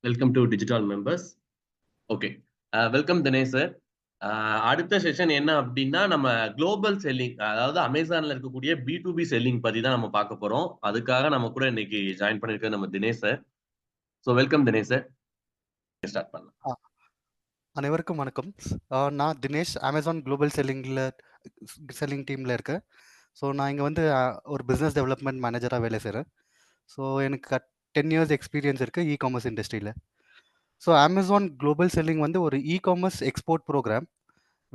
Welcome to digital members. Okay, welcome Dinesh sir. அடுத்த session என்ன அப்படின்னா, நம்ம குளோபல் செல்லிங், அதாவது அமேசான்ல இருக்கக்கூடிய B2B செல்லிங் பத்தி தான் நம்ம பார்க்க போறோம். அதுக்காக நம்ம கூட இன்னைக்கு ஜாயின் பண்ணிருக்கிறது நம்ம Dinesh sir. So welcome Dinesh sir. Start பண்ணலாம். அனைவருக்கும் வணக்கம். நான் தினேஷ், அமேசான் குளோபல் செல்லிங் டீமில் இருக்கேன். ஸோ நான் இங்கே வந்து ஒரு பிஸ்னஸ் டெவலப்மெண்ட் மேனேஜராக வேலை செய்கிறேன். ஸோ எனக்கு 10 இயர்ஸ் எக்ஸ்பீரியன்ஸ் இருக்குது இ-காமர்ஸ் இண்டஸ்ட்ரியில். ஸோ அமேசான் குளோபல் செல்லிங் வந்து ஒரு இ-காமர்ஸ் எக்ஸ்போர்ட் ப்ரோக்ராம்.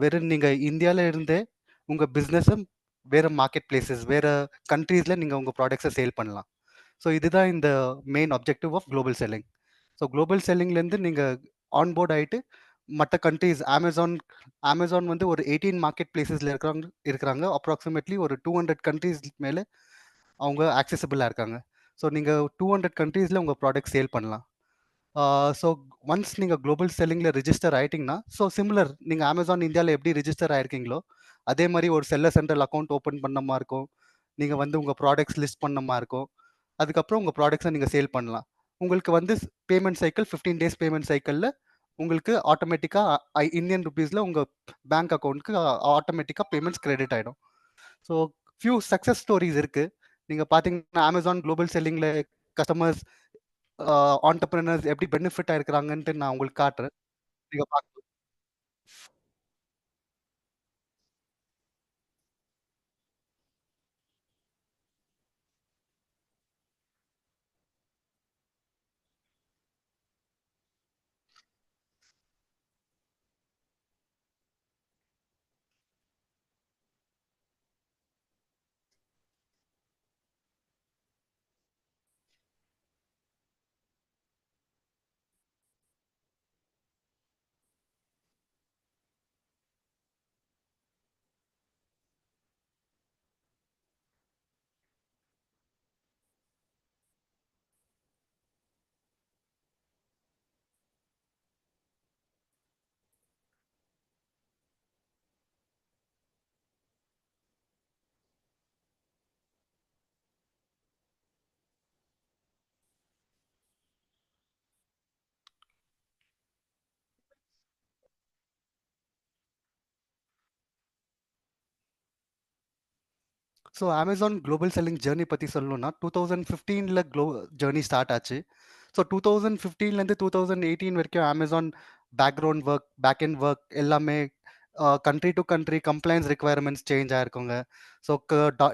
வெறும் நீங்கள் இந்தியாவில் இருந்தே உங்கள் பிஸ்னஸை வேறு மார்க்கெட் பிளேசஸ், வேறு கண்ட்ரீஸில் நீங்கள் உங்கள் ப்ராடக்ட்ஸை சேல் பண்ணலாம். ஸோ இதுதான் இந்த main objective of global selling. So global செல்லிங்லேருந்து நீங்கள் ஆன்போர்ட் ஆகிட்டு மற்ற கண்ட்ரீஸ், அமேசான் வந்து ஒரு 18 மார்க்கெட் பிளேசஸில் இருக்கிறாங்க. அப்ராக்சிமேட்லி ஒரு 200 கண்ட்ரீஸ் மேலே அவங்க ஆக்சசபிளாக இருக்காங்க. ஸோ நீங்கள் 200 கண்ட்ரீஸில் உங்கள் ப்ராடக்ட் சேல் பண்ணலாம். ஸோ ஒன்ஸ் நீங்கள் குளோபல் செல்லிங்கில் ரிஜிஸ்டர் ஆகிட்டிங்கன்னா, ஸோ சிமிலர் நீங்கள் அமேசான் இந்தியாவில் எப்படி ரிஜிஸ்டர் ஆகிருக்கீங்களோ அதே மாதிரி ஒரு செல்லர் சென்ட்ரல் அக்கௌண்ட் ஓப்பன் பண்ண மாதிரி இருக்கும். நீங்கள் வந்து உங்கள் ப்ராடக்ட்ஸ் லிஸ்ட் பண்ண மாதிரி இருக்கும். அதுக்கப்புறம் உங்கள் ப்ராடக்ட்ஸை நீங்கள் சேல் பண்ணலாம். உங்களுக்கு வந்து பேமெண்ட் சைக்கிள் 15 டேஸ் பேமெண்ட் சைக்கிளில் உங்களுக்கு ஆட்டோமேட்டிக்காக இந்தியன் ருபீஸில் உங்கள் பேங்க் அக்கௌண்ட்டுக்கு ஆட்டோமேட்டிக்காக பேமெண்ட்ஸ் கிரெடிட் ஆகிடும். ஸோ ஃபியூ சக்ஸஸ் ஸ்டோரிஸ் இருக்குது. நீங்கள் பார்த்தீங்கன்னா அமேசான் குளோபல் செல்லிங்கில் கஸ்டமர்ஸ், ஆண்டர்பிரினர்ஸ் எப்படி பெனிஃபிட் ஆகிருக்கிறாங்கன்ட்டு நான் உங்களுக்கு காட்டுறேன். நீங்கள் பார்க்கலாம். So Amazon global selling journey பற்றி சொல்லணும்னா 2015 ஜேர்னி ஸ்டார்ட் ஆச்சு. ஸோ 2015 2018 வரைக்கும் Amazon background work, backend work எல்லாமே country to country compliance requirements change ஆகிருக்குங்க. ஸோ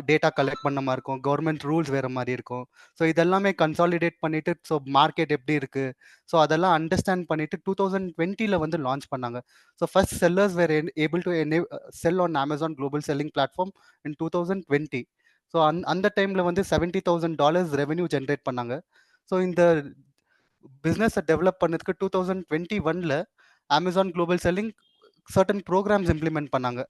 டேட்டா கலெக்ட் பண்ண மாதிரி இருக்கும், கவர்மெண்ட் ரூல்ஸ் வேறு மாதிரி இருக்கும். ஸோ இதெல்லாமே கன்சாலிடேட் பண்ணிவிட்டு ஸோ மார்க்கெட் எப்படி இருக்குது, ஸோ அதெல்லாம் அண்டர்ஸ்டாண்ட் பண்ணிவிட்டு 2020 வந்து லான்ச் பண்ணாங்க. So first sellers were able to sell on Amazon global selling platform in 2020. So அந்த டைமில் வந்து $70,000 ரெவென்யூ ஜென்ரேட் பண்ணாங்க. ஸோ இந்த பிஸ்னஸை டெவலப் பண்ணதுக்கு 2021 Amazon global selling certain programs implement பண்ணாங்க.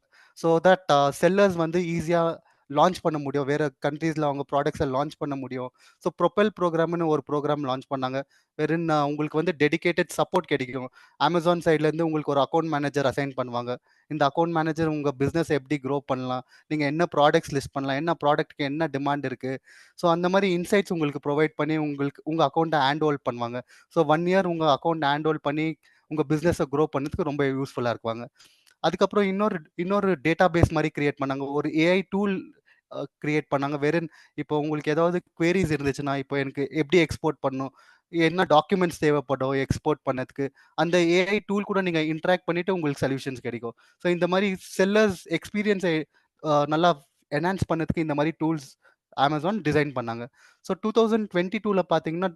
ஸோ தட் செல்லர்ஸ் வந்து ஈஸியாக லான்ச் பண்ண முடியும், வேறு கண்ட்ரீஸில் அவங்க ப்ராடக்ட்ஸை லான்ச் பண்ண முடியும். ஸோ ப்ரொபெல் ப்ரோக்ராம்னு ஒரு ப்ரோக்ராம் லான்ச் பண்ணாங்க. வெறும் உங்களுக்கு வந்து டெடிகேட்டட் சப்போர்ட் கிடைக்கும். அமேசான் சைட்லேருந்து உங்களுக்கு ஒரு அக்கௌண்ட் மேனேஜர் அசைன் பண்ணுவாங்க. இந்த அக்கௌண்ட் மேனேஜர் உங்கள் பிஸ்னஸ் எப்படி க்ரோ பண்ணலாம், நீங்கள் என்ன ப்ராடக்ட்ஸ் லிஸ்ட் பண்ணலாம், என்ன ப்ராடக்ட்டுக்கு என்ன டிமாண்ட் இருக்குது, ஸோ அந்த மாதிரி இன்சைட்ஸ் உங்களுக்கு ப்ரொவைட் பண்ணி உங்கள் அக்கௌண்ட்டை ஹேண்ட் ஹோல்ட் பண்ணுவாங்க. ஸோ 1 இயர் உங்கள் அக்கௌண்ட் ஹேண்ட் ஹோல்ட் பண்ணி உங்கள் பிஸ்னஸை க்ரோ பண்ணதுக்கு ரொம்ப யூஸ்ஃபுல்லாக இருக்குவாங்க. அதுக்கப்புறம் இன்னொரு டேட்டா பேஸ் மாதிரி கிரியேட் பண்ணாங்க. ஒரு ஏஐ டூல் கிரியேட் பண்ணாங்க. வெறும் இப்போ உங்களுக்கு ஏதாவது குவேரிஸ் இருந்துச்சுன்னா, இப்போ எனக்கு எப்படி எக்ஸ்போர்ட் பண்ணணும், என்ன டாக்குமெண்ட்ஸ் தேவைப்படும் எக்ஸ்போர்ட் பண்ணதுக்கு, அந்த ஏஐ டூல் கூட நீங்கள் இன்ட்ராக்ட் பண்ணிவிட்டு உங்களுக்கு சொல்யூஷன்ஸ் கிடைக்கும். ஸோ இந்த மாதிரி செல்லர்ஸ் எக்ஸ்பீரியன்ஸை நல்லா என்ஹான்ஸ் பண்ணதுக்கு இந்த மாதிரி டூல்ஸ் அமேசான் டிசைன் பண்ணாங்க. ஸோ 2022 பார்த்தீங்கன்னா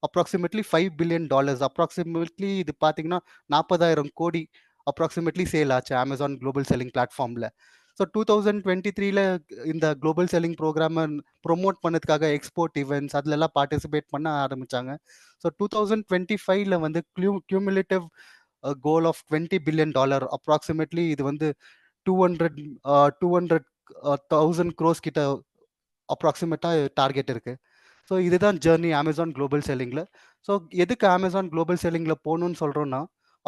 அப்ராக்சிமேட்லி $5 பில்லியன், அப்ராக்சிமேட்லி இது பார்த்தீங்கன்னா 40,000 கோடி அப்ராக்சிமேட்லி சேல் ஆச்சு அமேசான் குளோபல் செல்லிங் பிளாட்ஃபார்மில். ஸோ 2023 இந்த குளோபல் செல்லிங் ப்ரோக்ராமை ப்ரொமோட் பண்ணதுக்காக எக்ஸ்போர்ட் ஈவெண்ட்ஸ் அதிலெல்லாம் பார்ட்டிசிபேட் பண்ண ஆரம்பித்தாங்க. ஸோ 2025 வந்து cumulative goal of $20 billion, approximately இது வந்து 200,000 க்ரோஸ் கிட்ட அப்ராக்சிமேட்டாக டார்கெட் இருக்குது. ஸோ இதுதான் ஜேர்னி அமேசான் குளோபல் செல்லிங்கில். ஸோ எதுக்கு அமேசான் குளோபல் செல்லிங்கில் போகணுன்னு சொல்கிறோன்னா,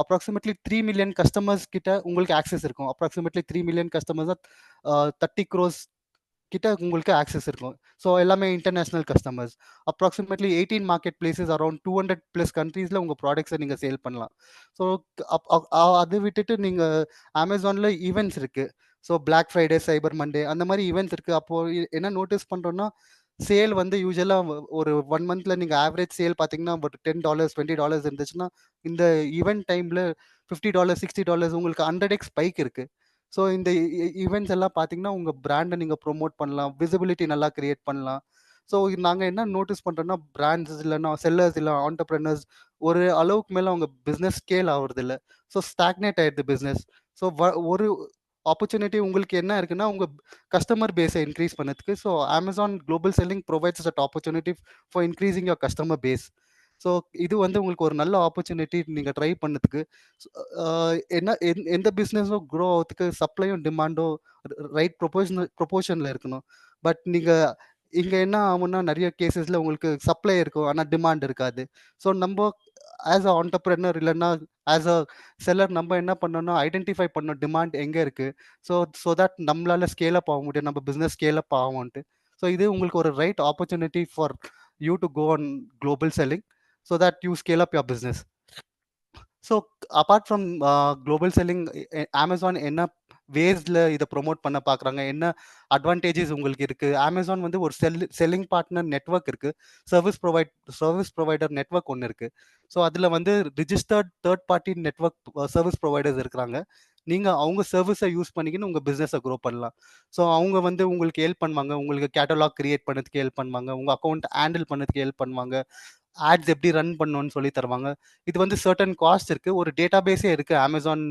அப்ராக்சிமேட்லி 3 மில்லியன் கஸ்டமர்ஸ் கிட்ட உங்களுக்கு ஆக்சஸ் இருக்கும். அப்ராக்சிமேட்லி 3 மில்லியன் கஸ்டமர்ஸ் 30 crores கிட்ட உங்களுக்கு ஆக்சஸ் இருக்கும். ஸோ எல்லாமே international customers. Approximately 18 market places around 200 plus கண்ட்ரீஸ்ல உங்க ப்ராடக்ட்ஸை நீங்க சேல் பண்ணலாம். ஸோ அது விட்டுட்டு நீங்க அமேசான்ல ஈவெண்ட்ஸ் இருக்கு. ஸோ பிளாக் ஃப்ரைடே, சைபர் மண்டே அந்த மாதிரி ஈவெண்ட்ஸ் இருக்கு. அப்போ என்ன நோட்டீஸ் பண்றோம்னா, சேல் வந்து யூஸ்வலா ஒரு 1 மந்த்ல நீங்க ஆவரேஜ் சேல் பார்த்தீங்கன்னா ஒரு $10 $20 இருந்துச்சுன்னா, இந்த ஈவென்ட் டைம்ல $50 $60 உங்களுக்கு 100x ஸ்பைக் இருக்கு. ஸோ இந்த ஈவெண்ட்ஸ் எல்லாம் பார்த்தீங்கன்னா, உங்க பிராண்டை நீங்க ப்ரொமோட் பண்ணலாம். விசிபிலிட்டி நல்லா கிரியேட் பண்ணலாம். ஸோ நாங்க என்ன நோட்டீஸ் பண்றோம்னா, பிராண்ட்ஸ் இல்லைன்னா செல்லர்ஸ் இல்ல ஆண்டர்பிரினர்ஸ் ஒரு அளவுக்கு மேல அவங்க பிசினஸ் ஸ்கேல் ஆகுறதில்ல. ஸோ ஸ்டாக்னேட் ஆயிடுது பிசினஸ். ஸோ ஒரு ஆப்பர்ச்சுனிட்டி உங்களுக்கு என்ன இருக்குன்னா, உங்க கஸ்டமர் பேஸை இன்க்ரீஸ் பண்ணதுக்கு. So Amazon global selling provides that opportunity for increasing your customer base. So இது வந்து உங்களுக்கு ஒரு நல்ல ஆப்பர்ச்சுனிட்டி நீங்க ட்ரை பண்ணதுக்கு. என்ன எந்த பிசினஸும் க்ரோ ஆகிறதுக்கு சப்ளையும் டிமாண்டும் ரைட் ப்ரொபோர்ஷன்ல இருக்கணும். பட் நீங்க இங்க என்ன ஆகும்னா, நிறைய கேசஸ்ல உங்களுக்கு சப்ளை இருக்கும், ஆனா டிமாண்ட் இருக்காது. ஸோ நம்ம ஆஸ் அ ஆண்டர்பிரினர் இல்லைன்னா ஆஸ் அ செல்லர் நம்ம என்ன பண்ணணும்னா, ஐடென்டிஃபை பண்ணணும் டிமாண்ட் எங்க இருக்கு. ஸோ ஸோ தட் நம்மளால ஸ்கேல் அப் ஆக முடியும், நம்ம பிசினஸ் ஸ்கேல் அப் ஆகும்ட்டு. ஸோ இது உங்களுக்கு ஒரு right opportunity for you to go on global selling so that you scale up your business. So apart from global selling, Amazon என்ன வேஸ்ல இதை ப்ரொமோட் பண்ண பார்க்குறாங்க, என்ன அட்வான்டேஜஸ் உங்களுக்கு இருக்கு. அமேசான் வந்து ஒரு செல்லிங் பார்ட்னர் நெட்வொர்க் இருக்கு, சர்வீஸ் ப்ரொவைடர் நெட்வொர்க் ஒன்று இருக்கு. ஸோ அதில் வந்து registered third party network service providers இருக்கிறாங்க. நீங்கள் அவங்க சர்வீஸை யூஸ் பண்ணிக்கின்னு உங்கள் பிஸ்னஸை க்ரோ பண்ணலாம். ஸோ அவங்க வந்து உங்களுக்கு ஹெல்ப் பண்ணுவாங்க, உங்களுக்கு கேட்டலாக் கிரியேட் பண்ணதுக்கு ஹெல்ப் பண்ணுவாங்க, உங்கள் அக்கௌண்ட் ஹேண்டில் பண்ணதுக்கு ஹெல்ப் பண்ணுவாங்க, ஆட்ஸ் எப்படி ரன் பண்ணணும்னு சொல்லி தருவாங்க. இது வந்து சர்டன் காஸ்ட் இருக்கு. ஒரு டேட்டாபேஸே இருக்கு அமேசான்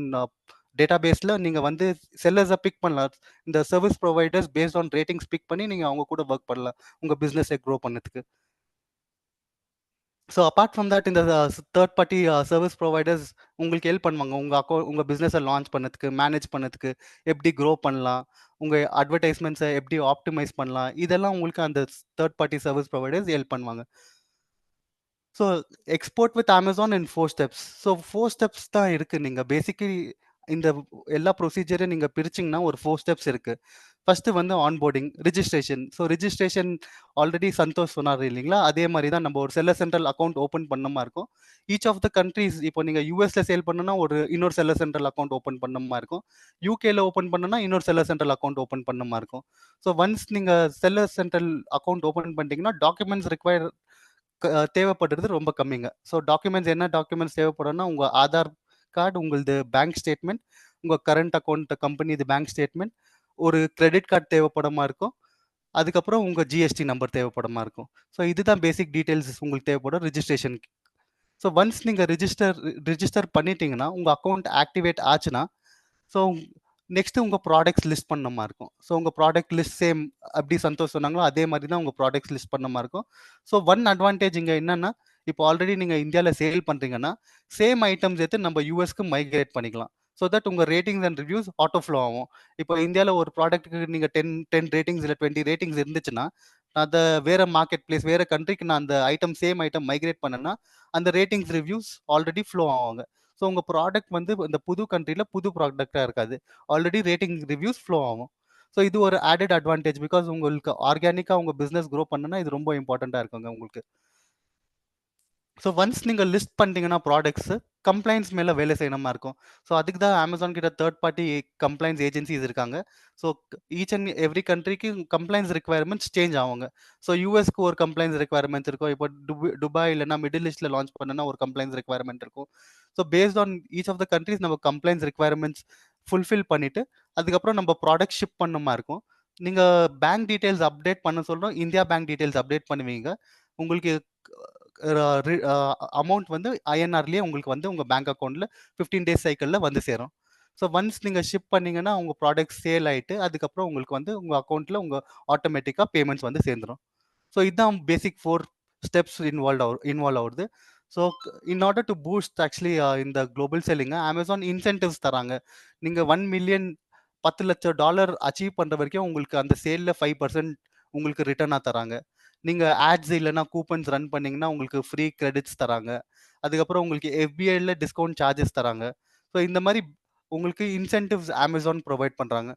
டேட்டாபேஸ்ல. நீங்க வந்து செல்லர்ஸை பிக் பண்ணலாம். இந்த service providers based on ratings pick பண்ணி நீங்க அவங்க கூட ஒர்க் பண்ணலாம் உங்க பிசினஸை க்ரோ பண்ணதுக்கு. ஸோ அபார்ட் ஃப்ரம் தட், இந்த தேர்ட் பார்ட்டி சர்வீஸ் ப்ரொவைடர்ஸ் உங்களுக்கு ஹெல்ப் பண்ணுவாங்க. உங்க பிஸ்னஸை லான்ச் பண்ணதுக்கு, மேனேஜ் பண்ணதுக்கு, எப்படி க்ரோ பண்ணலாம், உங்க அட்வர்டைஸ்மெண்ட்ஸை எப்படி ஆப்டிமைஸ் பண்ணலாம், இதெல்லாம் உங்களுக்கு அந்த third party service providers help பண்ணுவாங்க. So export with Amazon in 4 steps. So 4 steps தான் இருக்கு. நீங்க பேசிக்கலி இந்த எல்லா ப்ரொசீஜரையும் நீங்க பிரிச்சிங்கன்னா ஒரு 4 ஸ்டெப்ஸ் இருக்கு. ஃபர்ஸ்ட் வந்து onboarding, registration. So registration already Santosh சொன்னார் இல்லைங்களா, அதே மாதிரி தான் நம்ம ஒரு செல்லர் சென்ட்ரல் அக்கௌண்ட் ஓப்பன் பண்ண மாதிரி இருக்கும். ஈச் ஆஃப் த கண்ட்ரீஸ், இப்போ நீங்க யூஎஸ்ல சேல் பண்ணணும்னா இன்னொரு செல்லர் சென்ட்ரல் அக்கௌண்ட் ஓப்பன் பண்ண மாதிரி இருக்கும். யூகேல ஓப்பன் பண்ணணும்னா இன்னொரு செல்லர் சென்ட்ரல் அக்கௌண்ட் ஓப்பன் பண்ண மாதிரி இருக்கும். ஸோ ஒன்ஸ் நீங்க செல்லர் சென்ட்ரல் அக்கௌண்ட் ஓப்பன் பண்ணிட்டீங்கன்னா, டாக்குமெண்ட்ஸ் தேவைப்படுறது ரொம்ப கம்மிங்க. ஸோ டாக்குமெண்ட்ஸ் என்ன டாக்குமெண்ட்ஸ் தேவைப்படும்னா, உங்க ஆதார் கார்டு, உங்களது பேங்க் ஸ்டேட்மெண்ட், உங்க கரண்ட் அக்கௌண்ட் கம்பெனி இது பேங்க் ஸ்டேட்மெண்ட், ஒரு கிரெடிட் கார்டு தேவைப்படமா இருக்கும். அதுக்கப்புறம் உங்க ஜிஎஸ்டி நம்பர் தேவைப்படமா இருக்கும். ஸோ இதுதான் பேசிக் டீடைல்ஸ் உங்களுக்கு தேவைப்படும் ரிஜிஸ்ட்ரேஷன். ஸோ ஒன்ஸ் நீங்க ரிஜிஸ்டர் பண்ணிட்டீங்கன்னா, உங்க அக்கௌண்ட் ஆக்டிவேட் ஆச்சுன்னா, ஸோ நெக்ஸ்ட் உங்க ப்ராடக்ட்ஸ் லிஸ்ட் பண்ண மாதிரி இருக்கும். ஸோ உங்க ப்ராடக்ட் லிஸ்ட் சேம் அப்படி சந்தோஷ் சொன்னாங்களோ அதே மாதிரி தான் உங்க ப்ராடக்ட்ஸ் லிஸ்ட் பண்ண மாதிரி இருக்கும். ஸோ ஒன் அட்வான்டேஜ் இங்க என்னன்னா, இப்போ ஆல்ரெடி நீங்க இந்தியாவில் சேல் பண்றீங்கன்னா, சேம் ஐட்டம்ஸ் எடுத்து நம்ம யூஎஸ்க்கு மைக்ரேட் பண்ணிக்கலாம். ஸோ தட் உங்க ratings and reviews auto flow ஆகும். இப்போ இந்தியாவில் ஒரு ப்ராடக்ட்டுக்கு நீங்க 10 ரேட்டிங்ஸ் இல்லை 20 ரேட்டிங்ஸ் இருந்துச்சுன்னா, அதை வேற மார்க்கெட் பிளேஸ் வேற கண்ட்ரிக்கு நான் அந்த சேம் ஐட்டம் மைக்ரேட் பண்ணேன்னா, அந்த ரேட்டிங்ஸ் ரிவ்யூஸ் ஆல்ரெடி ஃப்ளோ ஆவாங்க. ஸோ உங்க ப்ராடக்ட் வந்து இந்த புது கண்ட்ரில புது ப்ராடக்டா இருக்காது, ஆல்ரெடி ரேட்டிங் ரிவ்யூஸ் ஃப்ளோ ஆகும். ஸோ இது ஒரு ஆடட் அட்வான்டேஜ். பிகாஸ் உங்களுக்கு ஆர்கானிக்கா உங்க பிசினஸ் க்ரோ பண்ணனா இது ரொம்ப இம்பார்ட்டண்டா இருக்குங்க உங்களுக்கு. ஸோ ஒன்ஸ் நீங்கள் லிஸ்ட் பண்ணிட்டீங்கன்னா ப்ராடக்ட்ஸ், கம்ப்ளைண்ட்ஸ் மேலே வேலை செய்யணுமா இருக்கும். ஸோ அதுக்கு தான் அமேசான் கிட்ட தேர்ட் பார்ட்டி கம்ப்ளைண்ட்ஸ் ஏஜென்சிஸ் இருக்காங்க. ஸோ ஈச் அண்ட் எவ்ரி கண்ட்ரிக்கு கம்ப்ளைண்ட்ஸ் ரிக்வயர்மெண்ட்ஸ் சேஞ்ச் ஆகுங்க. ஸோ யூஎஸ்க்கு ஒரு கம்ப்ளைண்ட்ஸ் ரிக்வயர்மெண்ட்ஸ் இருக்கும். இப்போ துபாய் இல்லைனா மிடில் ஈஸ்ட்ல லான்ச் பண்ணனா ஒரு கம்ப்ளைண்ட்ஸ் ரிக்வயர்மெண்ட் இருக்கும். So based on each of the countries நம்ம கம்ப்ளைண்ட்ஸ் ரிக்வயர்மெண்ட்ஸ் ஃபுல்ஃபில் பண்ணிட்டு, அதுக்கப்புறம் நம்ம ப்ராடக்ட் ஷிப் பண்ணுமா இருக்கும். நீங்கள் பேங்க் டீட்டெயில்ஸ் அப்டேட் பண்ண சொல்கிறோம், இந்தியா பேங்க் டீட்டெயில்ஸ் அப்டேட் பண்ணுவீங்க. உங்களுக்கு அமௌண்ட் வந்து ஐஎன்ஆர்லேயே உங்களுக்கு வந்து உங்கள் பேங்க் அக்கௌண்ட்டில் 15 டேஸ் சைக்கிளில் வந்து சேரும். ஸோ ஒன்ஸ் நீங்கள் ஷிப் பண்ணீங்கன்னா உங்கள் ப்ராடக்ட் சேல் ஆகிட்டு, அதுக்கப்புறம் உங்களுக்கு வந்து உங்கள் அக்கௌண்ட்டில் உங்கள் ஆட்டோமேட்டிக்காக பேமெண்ட்ஸ் வந்து சேர்ந்துடும். ஸோ இதுதான் பேசிக் 4 ஸ்டெப்ஸ் இன்வால்வ் ஆகுது. So in order to boost actually இந்த குளோபல் செல்லிங்க அமேசான் இன்சென்டிவ்ஸ் தராங்க. நீங்கள் 1 மில்லியன் $10,00,000 அச்சீவ் பண்ணுற வரைக்கும் உங்களுக்கு அந்த சேலில் 5% உங்களுக்கு ரிட்டர்னாக தராங்க. நீங்கள் ஆட்ஸ் இல்லைனா கூப்பன்ஸ் ரன் பண்ணிங்கன்னா உங்களுக்கு ஃப்ரீ கிரெடிட்ஸ் தராங்க. அதுக்கப்புறம் உங்களுக்கு எஃபிஐல டிஸ்கவுண்ட் சார்ஜஸ் தராங்க. ஸோ இந்த மாதிரி உங்களுக்கு இன்சென்டிவ்ஸ் அமேசான் ப்ரொவைட் பண்ணுறாங்க.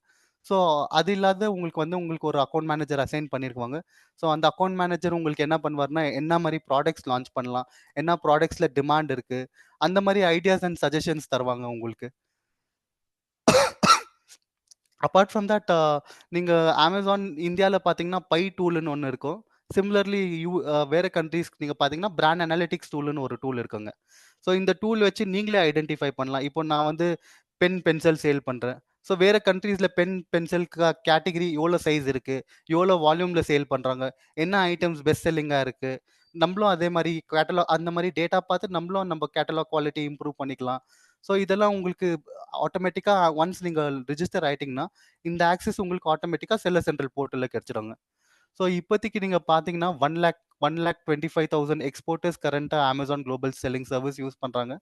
ஸோ அது இல்லாத உங்களுக்கு ஒரு அக்கௌண்ட் மேனேஜர் அசைன் பண்ணியிருக்குவாங்க. ஸோ அந்த அக்கௌண்ட் மேனேஜர் உங்களுக்கு என்ன பண்ணுவாருன்னா, என்ன மாரி ப்ராடக்ட்ஸ் லான்ச் பண்ணலாம், என்ன ப்ராடக்ட்ஸ்ல டிமாண்ட் இருக்கு, அந்த மாரி ஐடியாஸ் அண்ட் சஜஷன்ஸ் தருவாங்க உங்களுக்கு. அப்பார்ட் ஃப்ரம் தட் நீங்க Amazon இந்தியால பார்த்தீங்கன்னா, பை டூல்ன்னு ஒண்ணு இருக்கும். சிமிலர்லி வேற கண்ட்ரீஸ்க்கு நீங்க பார்த்தீங்கன்னா, பிராண்ட் அனாலிட்டிக்ஸ் டூல்ன்னு ஒரு டூல் இருக்குங்க. ஸோ இந்த டூல் வச்சு நீங்களே ஐடென்டிஃபை பண்ணலாம். இப்போ நான் வந்து பென், பென்சில் சேல் பண்றேன். ஸோ வேற கண்ட்ரீஸ்ல பென், பென்சில் கேட்டகரி எவ்வளோ சைஸ் இருக்கு, எவ்வளோ வால்யூம்ல சேல் பண்றாங்க, என்ன ஐட்டம்ஸ் பெஸ்ட் செல்லிங்கா இருக்கு. நம்மளும் அதே மாரி அந்த மாரி டேட்டா பார்த்து நம்மளும் நம்ம கேட்டலாக் குவாலிட்டி இம்ப்ரூவ் பண்ணிக்கலாம். ஸோ இதெல்லாம் உங்களுக்கு ஆட்டோமேட்டிக்கா ஒன்ஸ் நீங்க ரிஜிஸ்டர் ஆயிட்டீங்கன்னா, இந்த ஆக்சஸ் உங்களுக்கு ஆட்டோமேட்டிக்கா செல்லர் சென்ட்ரல் போர்ட்டல்ல கிடைச்சிடுங்க. ஸோ இப்போதைக்கு நீங்க பார்த்தீங்கன்னா 1,25,000 எக்ஸ்போர்ட்டர்ஸ் கரண்டா Amazon global selling service use பண்றாங்க.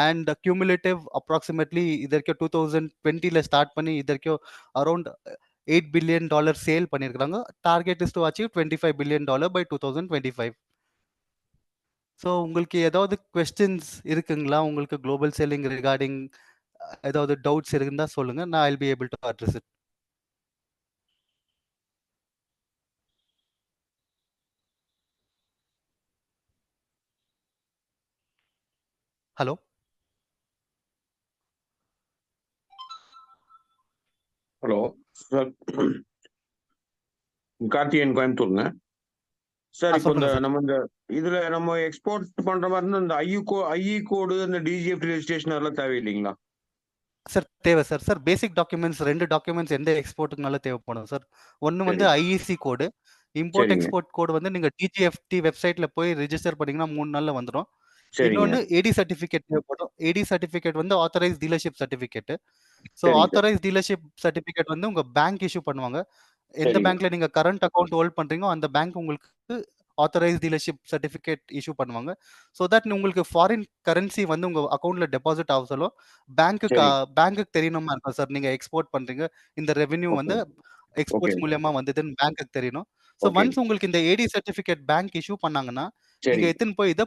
அண்ட் கியூமுலேட்டிவ் அப்ராக்சிமேட்லி இது வரைக்கும் 2020ல ஸ்டார்ட் பண்ணி இது வரைக்கும் அரௌண்ட் $8 பில்லியன் சேல் பண்ணியிருக்காங்க. Target is to achieve $25 billion by 2025. So உங்களுக்கு ஏதாவது கொஸ்டின்ஸ் இருக்குங்களா? உங்களுக்கு குளோபல் செல்லிங் ரிகார்டிங் ஏதாவது டவுட்ஸ் இருந்தா சொல்லுங்க. நான் I'll be able to address it. Hello. Hello sir, Karthikeyan கோயம்புத்தூருங்க சார். இப்போ சொல்லுங்க சார். நம்ம இதுல நம்ம எக்ஸ்போர்ட் பண்ற மாதிரி இருந்தா இந்த ஐஇ கோடு, இந்த டிஜிஎஃப் ரெஜிஸ்ட்ரேஷன் அதெல்லாம் தேவையில்லைங்களா சார்? தேவை சார். சார் பேசிக் டாக்குமெண்ட்ஸ் 2 டாக்குமெண்ட்ஸ் எந்த எக்ஸ்போர்ட்டுக்குனாலும் தேவைப்படும் சார். ஒன்னு வந்து சரிங்க ஐஇசி கோடு. இம்போர்ட் சரிங்க எக்ஸ்போர்ட் கோடு வந்து நீங்க டிஜிஎஃப்டி வெப்சைட்ல போய் ரிஜிஸ்டர் பண்ணீங்கன்னா 3 நாள்ல வந்துரும். சரிங்க இன்னொன்னு ஏடி சர்டிபிகேட் தேவைப்படும். ஏடி சர்டிபிகேட் வந்து ஆத்தரைஸ் டீலர்ஷிப் சர்டிபிகேட். ஸோ சரிங்க சார் ஆத்தரைஸ் டீலர்ஷிப் சர்டிபிகேட் வந்து உங்க பேங்க் இஷ்யூ பண்ணுவாங்க. எந்த சரிங்க பேங்க்ல நீங்க கரண்ட் அக்கவுண்ட் ஹோல்ட் பண்றீங்களோ அந்த பேங்க் உங்களுக்கு ஆத்தரைஸ் டீலர்ஷிப் சர்டிபிகேட் இஷ்யூ பண்ணுவாங்க. ஸோ தட் உங்களுக்கு ஃபாரின் கரன்சி வந்து உங்க அக்கவுண்ட்ல டெபாசிட் ஆக சொல்ல சரி பேங்க்குக்கு தெரியணுமா இருக்கும் சார். நீங்க எக்ஸ்போர்ட் பண்றீங்க, இந்த ரெவென்யூ ஓகே வந்து ஓகே எக்ஸ்போர்ட்ஸ் மூலியமா வந்ததுன்னு பேங்க்குக்கு தெரியணும். ஸோ ஓகே ஒன்ஸ் உங்களுக்கு இந்த ஏடி சர்டிபிகேட் பேங்க் இஷ்யூ பண்ணாங்கன்னா, நீங்க சரி எடுத்துன்னு போய் இதை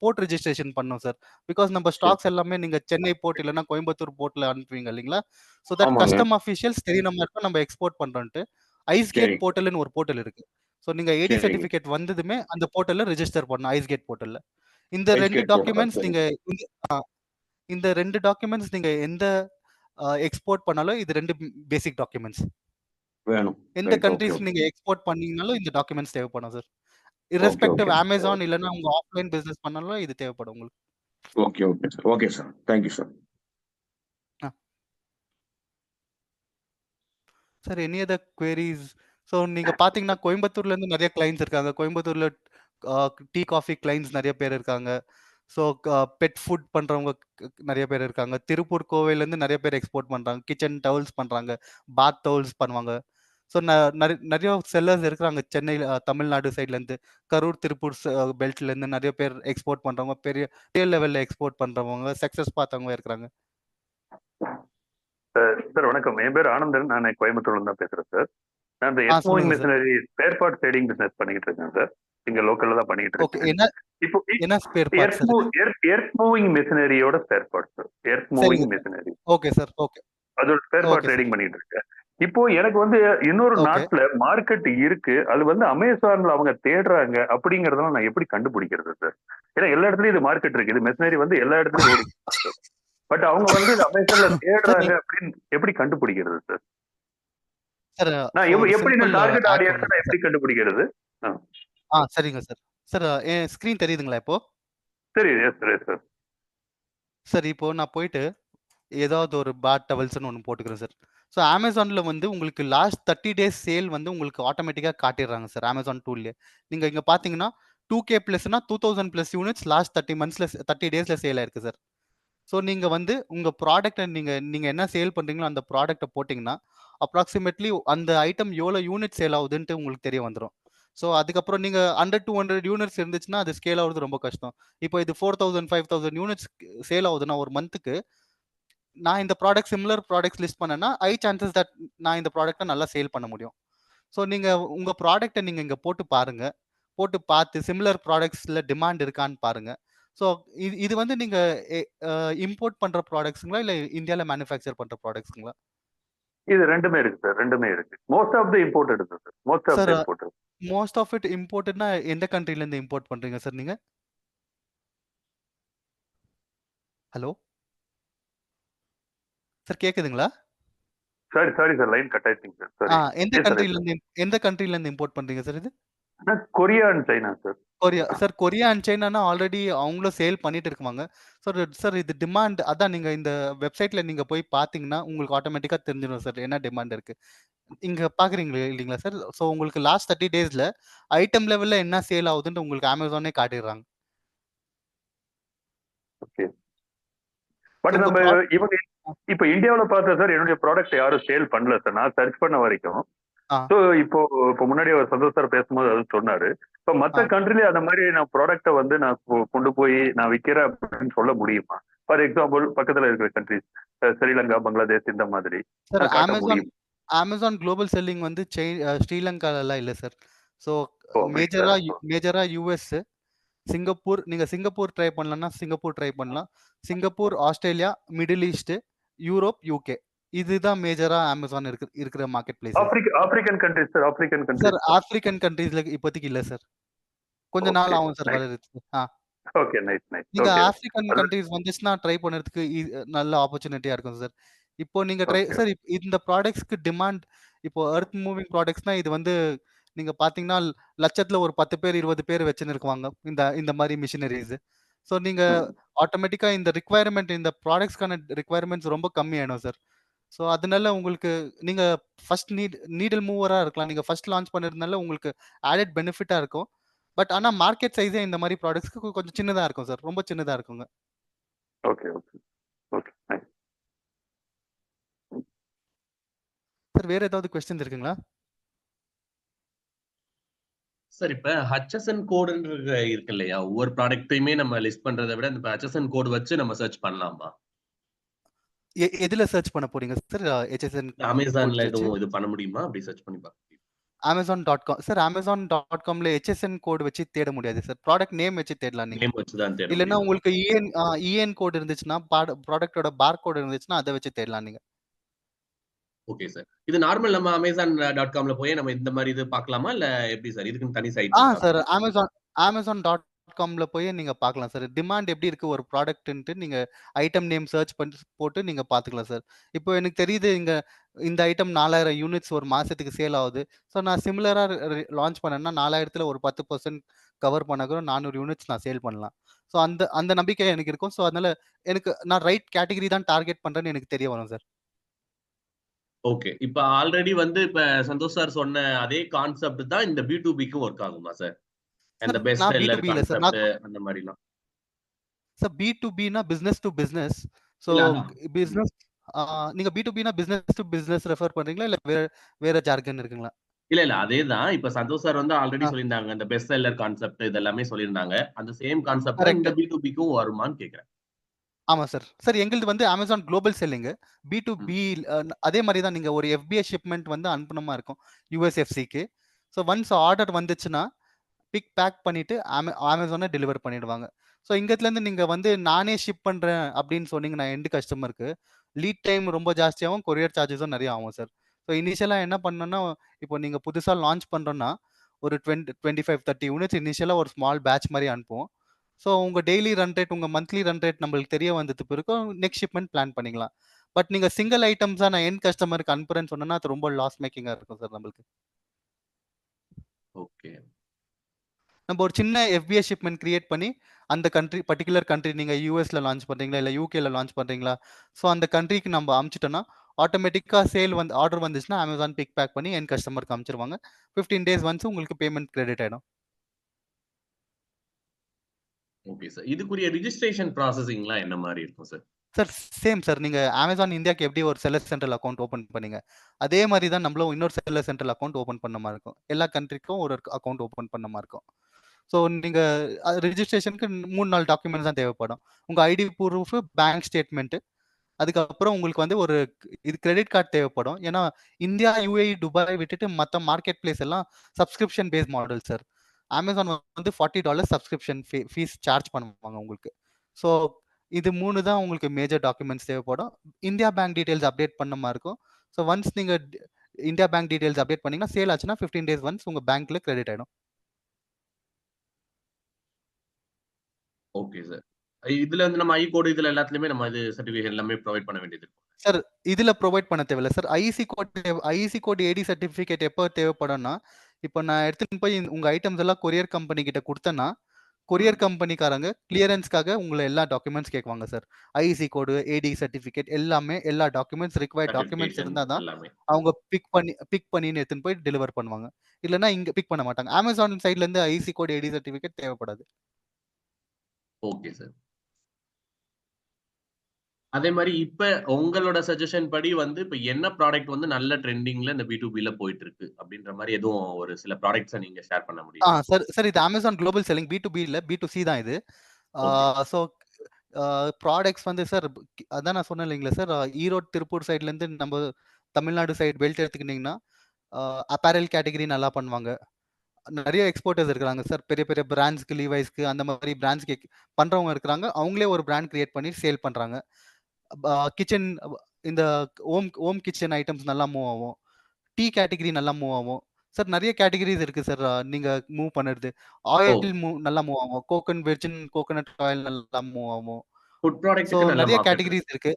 போர்ட் ரெஜிஸ்ட்ரேஷன் பண்ணணும் சார். பிகாஸ் நம்ம சரி ஸ்டாக்ஸ் எல்லாமே நீங்க சென்னை போர்ட் இல்லைன்னா கோயம்புத்தூர் போர்ட்ல அனுப்புவீங்க இல்லைங்களா? ஸோ தட் ஆமாங்க கஸ்டம் அஃபிஷியல்ஸ் தெரியணுமா இருக்கும் நம்ம எக்ஸ்போர்ட் பண்றோம்ட்டு. ஐஸ்கேட் சரி போர்ட்டல்னு ஒரு போர்ட்டல் இருக்கு. ஸோ நீங்க ஏடி சரிங்க சர்டிபிகேட் வந்ததுமே அந்த போர்ட்டல்ல ரெஜிஸ்டர் பண்ணணும், ஐஸ்கேட் போர்ட்டல்ல. இந்த 2 ஐஸ்கேட் போடுறா டாக்குமெண்ட்ஸ் சரி நீங்க இந்த ஆ இந்த 2 டாக்குமெண்ட்ஸ் நீங்க எந்த எக்ஸ்போர்ட் பண்ணாலும் இது 2 பேசிக் டாக்குமெண்ட்ஸ். வேணும் எந்த ரைட் ஓகே கண்ட்ரீஸ் ஓகே நீங்க எக்ஸ்போர்ட் பண்ணீங்கனாலும் இந்த டாக்குமெண்ட்ஸ் தேவைப்படும் sir. Okay respective okay Amazon இல்லன்னா உங்க ஆஃப்லைன் பிசினஸ் பண்ணாலும் இது தேவைப்படும் உங்களுக்கு. Okay okay sir okay sir thank you sir. Ah. Sir any other queries? So நீங்க பார்த்தீங்கன்னா கோயம்புத்தூர்ல இருந்து நிறைய கிளைண்ட்ஸ் இருக்காங்க. கோயம்புத்தூர்ல டீ, காஃபி கிளைண்ட்ஸ் நிறைய பேர் இருக்காங்க. ஸோ பெட் ஃபுட் பண்றவங்க நிறைய பேர் இருக்காங்க. திருப்பூர், கோவையில இருந்து நிறைய பேர் எக்ஸ்போர்ட் பண்றாங்க. கிச்சன் டவல்ஸ் பண்றாங்க. பாத் டவல்ஸ் பண்ணுவாங்க. ஸோ நிறைய செல்லர்ஸ் இருக்கிறாங்க சென்னையில, தமிழ்நாடு சைட்ல இருந்து. கரூர், திருப்பூர் பெல்ட்ல இருந்து நிறைய பேர் எக்ஸ்போர்ட் பண்றவங்க, பெரிய லெவல்ல எக்ஸ்போர்ட் பண்றவங்க, சக்சஸ் பார்த்தவங்க இருக்கிறாங்க. சார் வணக்கம். என் பேர் ஆனந்தன். நான் கோயம்புத்தூர்ல தான் பேசுறேன் சார். நான் இந்த எர்த் மூவிங் சொல்லுங்க sir. Machinery spare part trading business பண்ணிட்டு இருக்கேன் சார். இங்க லோக்கல்ல தான் பண்ணிட்டு ஓகே. இருக்கேன். இப்போ என்ன ஸ்பேர் பார்ட்ஸ் இருக்கு? எர்த் மூவிங் மிஷினரியோட spare part sir. Earth moving சரிங்க sir. Machinery okay sir. Okay. அதோட spare part okay sir. Trading பண்ணிட்டு இருக்கேன். இப்போ எனக்கு வந்து இன்னொரு ஓகே. நாட்டுல மார்க்கெட் இருக்கு, அது வந்து அமேசான்ல அவங்க தேடுறாங்க அப்படிங்கறதெல்லாம் நான் எப்படி கண்டுபிடிக்கிறது சார்? ஏன்னா எல்லா இடத்துலயும் இது மார்க்கெட் இருக்கு, இது மிஷினரி வந்து எல்லா இடத்துலயும் ஓடி, பட் அவங்க வந்து இது அமேசான்ல சார் தேடுறாங்க அப்படின்னு எப்படி கண்டுபிடிக்கிறது சார்? சார் நான் ஒரு எப்படி சிம்பிள் நான் டார்கெட் ஹேக் ஆடியன்ஸ் ஒண்ணு நான் இருக்கு எப்படி சார். கண்டுபிடிக்கிறது? சரிங்க சார். சார் என் ஸ்க்ரீன் தெரியுதுங்களா இப்போ? சரி, yes sir, yes sir. Sir இப்போ நான் போயிட்டு ஏதாவது ஒரு பாத் டவல்ஸ்ன்னு ஒண்ணு போட்டுக்கிறேன் சார். ஸோ Amazonல வந்து உங்களுக்கு லாஸ்ட் 30 டேஸ் சேல் வந்து உங்களுக்கு ஆட்டோமேட்டிக்கா காட்டிடுறாங்க சார் Amazon டூல்லே. நீங்க இங்க பார்த்தீங்கன்னா 2K பிளஸ்னா 2000 பிளஸ் யூனிட்ஸ் லாஸ்ட் 30 டேஸ்ல சேல் ஆயிருக்கு சார். ஸோ நீங்க வந்து உங்க ப்ராடக்ட்ட நீங்க நீங்க என்ன சேல் பண்றீங்களோ அந்த ப்ராடக்ட்ட போட்டீங்கன்னா, அப்ராக்ஸிமேட்லி அந்த ஐட்டம் எவ்வளோ யூனிட் சேல் ஆகுதுன்ட்டு உங்களுக்கு தெரிய வந்துரும். ஸோ அதுக்கப்புறம் நீங்க 100, 200 யூனிட்ஸ் இருந்துச்சுன்னா, அது ஸ்கேல் ஆகுறது ரொம்ப கஷ்டம். இப்போ இது 4000, 5000 யூனிட்ஸ் சேல் ஆகுதுன்னா ஒரு மந்த்துக்கு, நான் இந்த சிமிலர் ப்ராடக்ட்ஸ் லிஸ்ட் பண்ணேன்னா, ஹை சான்சஸ் தட் நான் இந்த ப்ராடக்ட்ட நல்லா சேல் பண்ண முடியும். ஸோ நீங்க உங்க ப்ராடக்ட்ட நீங்க இங்க போட்டு பாருங்க. போட்டு பார்த்து சிமிலர் ப்ராடக்ட்ஸ்ல டிமாண்ட் இருக்கான்னு பாருங்க. ஸோ இது வந்து நீங்க எ அ இம்போர்ட் பண்ற ப்ராடக்ட்ஸ்ங்களா? இல்ல இந்தியால மேனுஃபேக்சர் பண்ற ப்ராடக்ட்ஸ்ங்களா? இது ரெண்டுமே இருக்கு சார், ரெண்டுமே இருக்கு. மோஸ்ட் ஆஃப் த இம்போர்ட் இருக்கு sir, most of the sir import. Most of it இம்போர்ட்டட்னா எந்த கண்ட்ரில இருந்து இம்போர்ட் பண்றீங்க சார் நீங்க? ஹலோ சார், கேக்குதுங்களா? Sorry sorry sir, line cut ஆயிடுச்சுங்க சார், சாரி. எந்த கண்ட்ரில இருந்து இம்போர்ட் பண்றீங்க சார் இது? Korea and China sir. Korea sir. Korea and சைனானா ஆல்ரெடி அவங்களும் சேல் பண்ணிட்டு இருக்காங்க சார். சார் இது டிமாண்ட் அதான் நீங்க இந்த வெப்சைட்ல நீங்க போய் பாத்தீங்கன்னா உங்களுக்கு ஆட்டோமேட்டிக்கா தெரிஞ்சிடும் சார் என்ன டிமாண்ட் இருக்கு. இங்க பாக்குறீங்களா இல்லைங்களா சார்? ஸோ உங்களுக்கு லாஸ்ட் 30 டேஸ்ல ஐட்டம் லெவல்ல என்ன சேல் ஆகுதுன்னு உங்களுக்கு அமேசானே காட்டிடுறாங்க. ஓகே. பட் உங்க நம்ம ப்ராடக்ட் இவங்க இப்ப இந்தியாவுல பார்த்தா சார், என்னுடைய ப்ராடக்ட் யாரும் சேல் பண்ணல சார், நான் சர்ச் பண்ண வரைக்கும். ஆ ஸோ இப்போ முன்னாடி அவர் சந்தோஷ் சார் பேசும்போது அது சொன்னாரு. இப்போ மற்ற ஆ கண்ட்ரில அந்த மாதிரி நான் ப்ராடக்ட்டை வந்து நான் கொண்டு போய் நான் விற்கிறேன் அப்படின்னு சொல்ல முடியுமா? ஃபார் எக்ஸாம்பிள் பக்கத்துல இருக்கிற கண்ட்ரிஸ் ஸ்ரீலங்கா, பங்களாதேஷ் இந்த மாதிரி சார் நான் காட்ட முடியும்? அமேசான் குளோபல் செல்லிங் வந்து ஸ்ரீலங்காலலாம் இல்லை சார். ஸோ ஓ அப்படிங்களா? மேஜரா யூஎஸ், சிங்கப்பூர். நீங்க சிங்கப்பூர் ட்ரை பண்ணலன்னா சிங்கப்பூர் ட்ரை பண்ணலாம். Singapore, Australia, middle east, Europe, UK இதுதான் மேஜரா அமேசான் இருக்கிற market place. African countries sir, African sir countries. African கண்ட்ரீஸ்ல இப்போதைக்கு இல்ல சார். கொஞ்ச நாள் ஓகே ஆகும் சார் நைஸ். வளர்றதுக்கு. Okay nice nice. நீங்க ஓகே. ஆப்பிரிக்கன் கண்ட்ரீஸ் வந்துச்சுன்னா ட்ரை பண்ணுறதுக்கு நல்ல ஆப்பர்ச்சுனிட்டியா இருக்கும் சார். இப்போ நீங்க ஓகே. சார் இந்த ப்ராடக்ட்ஸ்க்கு டிமாண்ட் இப்போ எர்த் மூவிங் ப்ராடக்ட்ஸ்னா இது வந்து நீங்க பாத்தீங்கன்னா லட்சத்துல ஒரு 10 பேர் 20 பேர் வச்சுன்னு இருக்குவாங்க இந்த இந்த மாதிரி மிஷினரிஸ். ஸோ நீங்க ஆட்டோமேட்டிக்கா இந்த ரிக்வயர்மெண்ட் இந்த ப்ராடக்ட்ஸ்க்கான ரிக்வயர்மெண்ட்ஸ் ரொம்ப கம்மியாயிடும் சார். ஸோ அதனால உங்களுக்கு நீங்க ஃபர்ஸ்ட் நீடில் மூவரா இருக்கலாம். நீங்க ஃபர்ஸ்ட் லான்ச் பண்ணிருந்தனால உங்களுக்கு ஆடட் பெனிஃபிட்டா இருக்கும். பட் ஆனா மார்க்கெட் சைஸே இந்த மாதிரி ப்ராடக்ட்ஸ்க்கு கொஞ்சம் சின்னதா இருக்கும் சார். ரொம்ப சின்னதா இருக்குங்க. Okay okay okay nice. Sir வேற ஏதாவது கொஸ்டின்ஸ் இருக்குங்களா? சார் இப்ப ஹச்எஸ்என் கோடுன்றது இருக்கு இல்லையா, ஒவ்வொரு ப்ராடக்ட்டையுமே நம்ம லிஸ்ட் பண்றதை விட இந்த ஹச்எஸ்என் கோடு வச்சு நம்ம சர்ச் பண்ணலாமா? எதுல சர்ச் பண்ண போறீங்க சார்? HSN அமேசான்ல கோட்ஸ் வச்சு எதுவும் இது பண்ண முடியுமா? அப்படி சர்ச் பண்ணி பார்க்க முடியுமா? Amazon.com sir. Amazon.comல HSN கோட் வச்சு தேட முடியாது சார். ப்ராடக்ட் நேம் வச்சு தேடலாம் நீங்க. நேம் வச்சு தான் தேட இல்லன்னா முடியும். உங்களுக்கு EN கோட் இருந்துச்சுன்னா ப்ராடக்ட்டோட பார் கோட் இருந்துச்சுன்னா அதை வச்சு தேடலாம் நீங்க. Okay sir. இது நார்மல் நம்ம Amazon.comல போய் நம்ம இந்த மாதிரி இது பார்க்கலாமா இல்ல எப்படி சார்? இதுக்குன்னு தனி சைட் இருக்கா? சார் Amazon.comல போய் நீங்க பார்க்கலாம் சார். டிமாண்ட் எப்படி இருக்கு ஒரு ப்ராடக்ட்ன்ட்டு நீங்க ஐட்டம் நேம் சர்ச் பண்ணி போட்டு நீங்க பார்த்துக்கலாம் சார். இப்போ எனக்கு தெரியுது இந்த ஐட்டம் 4000 யூனிட்ஸ் ஒரு மாசத்துக்கு சேல் ஆகுது. ஸோ நான் சிமிலரா லான்ச் பண்ணேன்னா 4000த்துல ஒரு 10% கவர் பண்ண கூட 400 யூனிட்ஸ் நான் சேல் பண்ணலாம். ஸோ அந்த அந்த நம்பிக்கை எனக்கு இருக்கும். ஸோ அதனால நான் ரைட் கேட்டகரி தான் டார்கெட் பண்றேன்னு எனக்கு தெரிய வரும் சார். ஓகே. இப்ப ஆல்ரெடி வந்து இப்ப சந்தோஷ் சார் சொன்ன அதே கான்செப்ட் தான் இந்த B2Bக்கும் ஒர்க் ஆகுமா சார்? அந்த பெஸ்ட் நான் செல்லர் B2B இல்ல சார். கான்செப்ட் அந்த மாதிரிலாம். சார் B2Bனா பிசினஸ் டு பிசினஸ். ஸோ இல்ல அதான். பிசினஸ் நீங்க B2Bனா பிசினஸ் டு பிசினஸ் ரெஃபர் பண்றீங்களா இல்ல வேற ஜார்கன் இருக்குங்களா? இல்ல அதேதான். இப்ப சந்தோஷ் சார் வந்து ஆல்ரெடி சொல்லியிருந்தாங்க. இந்த பெஸ்ட் செல்லர் கான்செப்ட் இது எல்லாமே சொல்லியிருந்தாங்க. அந்த சேம் கான்செப்ட் தான் இந்த கரெக்ட். B2Bக்கும் வருமான்னு கேட்கிறேன். ஆமா சார். சார் எங்களுது வந்து Amazon குளோபல் செல்லிங். B2B அதே மாதிரி தான். நீங்க ஒரு FBA ஷிப்மெண்ட் வந்து அனுப்பணுமா இருக்கும் USFCக்கு. ஸோ ஒன்ஸ் ஆர்டர் வந்துச்சுன்னா பிக் பேக் பண்ணிட்டு Amazon டெலிவர் பண்ணிடுவாங்க. ஸோ இங்கத்துலேருந்து நீங்க வந்து நானே ஷிப் பண்றேன் அப்படின்னு சொன்னீங்கன்னா எண்ட் கஸ்டமருக்கு லீட் டைம் ரொம்ப ஜாஸ்தியாகும், கொரியர் சார்ஜஸும் நிறைய ஆகும் சார். ஸோ இனிஷியலா என்ன பண்ணணும்னா இப்போ நீங்க புதுசா லான்ச் பண்றோம்னா ஒரு 25-30 யூனிட்ஸ் இனிஷியலா ஒரு ஸ்மால் பேட்ச் மாதிரி அனுப்புவோம். ஸோ உங்க டெய்லி ரன் ரேட் உங்க மந்த்லி ரன் ரேட் நம்மளுக்கு தெரிய வந்தது பிறகு நெக்ஸ்ட் ஷிப்மெண்ட் பிளான் பண்ணிக்கலாம். பட் நீங்க சிங்கிள் ஐட்டம்ஸா நான் எண்ட் கஸ்டமருக்கு அனுப்புறேன்னு சொன்னா அது ரொம்ப லாஸ் மேக்கிங்கா இருக்கும் சார் நம்மளுக்கு. ஓகே. நம்ம ஒரு சின்ன FBA ஷிப்மெண்ட் கிரியேட் பண்ணி அந்த பர்டிகுலர் கண்ட்ரி நீங்க யூஎஸ்ல லான்ச் பண்றீங்களா இல்ல யூகேல லான்ச் பண்றீங்களா, ஸோ அந்த கண்ட்ரிக்கு நம்ம அனுப்பிச்சிட்டோம்னா ஆட்டோமேட்டிக்கா சேல் வந்து ஆர்டர் வந்துச்சுன்னா Amazon பிக் பேக் பண்ணி என் கஸ்டமருக்கு அனுப்பிச்சிருவாங்க. 15 days ஒன்ஸ் உங்களுக்கு பேமெண்ட் கிரெடிட் ஆயிடும். Okay sir. இதுக்குரிய ரிஜிஸ்ட்ரேஷன் ப்ராசஸிங்லாம் என்ன மாதிரி இருக்கும் சார்? Sir same sir. நீங்க Amazon இந்தியாக்கு எப்படி ஒரு செல்லர் சென்ட்ரல் அக்கௌண்ட் ஓபன் பண்ணீங்க அதே மாதிரி தான் நம்மளும் இன்னொரு செல்லர் சென்ட்ரல் அக்கௌண்ட் ஓபன் பண்ண மாதிரி இருக்கும். எல்லா கண்ட்ரிக்கும் ஒரு அக்கௌண்ட் ஓபன் பண்ண மாதிரி இருக்கும். ஸோ நீங்க ரிஜிஸ்ட்ரேஷனுக்கு 3-4 டாக்குமெண்ட்ஸ் தான் தேவைப்படும். உங்க ஐடி ப்ரூஃப், பேங்க் ஸ்டேட்மெண்ட், அதுக்கப்புறம் உங்களுக்கு வந்து ஒரு கிரெடிட் கார்டு தேவைப்படும். ஏன்னா இந்தியா, UAE, துபாய் விட்டுட்டு மற்ற மார்க்கெட் பிளேஸ் எல்லாம் subscription base model sir. Amazon வந்து $40 சப்ஸ்கிரிப்ஷன் ஃபீஸ் சார்ஜ் பண்ணுவாங்க உங்களுக்கு. ஸோ இது 3 தான் உங்களுக்கு மேஜர் டாக்குமெண்ட்ஸ் தேவைப்படும். இந்தியா பேங்க் டீடைல்ஸ் அப்டேட் பண்ண மாதிரி இருக்கும். ஸோ ஒன்ஸ் நீங்க இந்தியா பேங்க் டீடைல்ஸ் அப்டேட் பண்ணீங்கன்னா சேல் ஆச்சுன்னா 15 days ஒன்ஸ் உங்க பேங்க்ல கிரெடிட் ஆயிடும். Okay sir. இதுல வந்து நம்ம ஐ கோட் இதுல எல்லாத்துலயுமே நம்ம இது சர்டிபிகேட் எல்லாமே ப்ரொவைட் பண்ண வேண்டியது இருக்கும். சார் இதுல ப்ரொவைட் பண்ண தேவையில்ல சார். ஐசி கோட் ஏடி சர்டிஃபிகேட் எப்போ தேவைப்படும்னா, இப்போ நான் எடுத்துட்டு போய் உங்க ஐட்டம்ஸ் எல்லாம் கொரியர் கம்பெனி கிட்ட கொடுத்தேன்னா, கொரியர் கம்பெனிக்காரங்க கிளியரன்ஸ்க்காக உங்களை எல்லா டாக்குமெண்ட்ஸ் கேட்குவாங்க சார். ஐசி கோடு, ஏடி சர்டிஃபிகேட் எல்லாமே எல்லா டாக்குமெண்ட்ஸ் ரிக்வயர்ட் டாக்குமெண்ட்ஸ் சர்டிபிகேஷன் இருந்தா தான் எல்லாமே. அவங்க பிக் பண்ணி எடுத்துன்னு போய் டெலிவர் பண்ணுவாங்க. இல்லைன்னா இங்க பிக் பண்ண மாட்டாங்க. அமேசான் சைட்ல இருந்து ஐசி கோட், ஏடி சர்டிஃபிகேட் தேவைப்படாது. Okay sir. அதே மாதிரி இப்ப உங்களோட சஜஷன் படி வந்து இப்ப என்ன ப்ராடக்ட் வந்து நல்ல ட்ரெண்டிங்ல இந்த B2B ல போயிட்டு இருக்கு அப்படின்ற மாதிரி எதுவும் ஒரு சில ப்ராடக்ட்ஸை நீங்க ஷேர் பண்ண முடியும்? சார் இது அமேசான் குளோபல் செல்லிங் B2B இல்ல B2C தான் இது. ஸோ ப்ராடக்ட்ஸ் வந்து சார் அதான் நான் சொன்னேன் இல்லைங்களா சார், ஈரோடு திருப்பூர் சைட்ல இருந்து நம்ம தமிழ்நாடு சைடு பெல்ட் எடுத்துக்கிட்டிங்கன்னா அப்பேரல் கேட்டகரி நல்லா பண்ணுவாங்க. நிறைய எக்ஸ்போர்ட்டர்ஸ் இருக்கிறாங்க சார். பெரிய பெரிய பிராண்ட்ஸ்க்கு, லீவைஸ்க்கு அந்த மாதிரி பிராண்ட்ஸ்க்கு பண்றவங்க இருக்கிறாங்க. அவங்களே ஒரு பிராண்ட் கிரியேட் பண்ணி சேல் பண்றாங்க. கிச்சன் இந்த ஹோம் கிச்சன் ஐட்டம்ஸ் நல்லா மூவ் ஆகும். டீ கேட்டகரி நல்லா மூவ் ஆகும் சார். நிறைய கேட்டகரிஸ் இருக்கு சார் நீங்க மூவ் பண்ணுறது. ஆயில் நல்லா மூவ் ஆகும். வெர்ஜின் கோகனட் ஆயில் நல்லா மூவ் ஆகும். ஃபுட் ஸோ ப்ராடக்ட்டுக்கு நல்ல நிறைய மார்க்கெட் கேட்டகரிஸ் இருக்கு.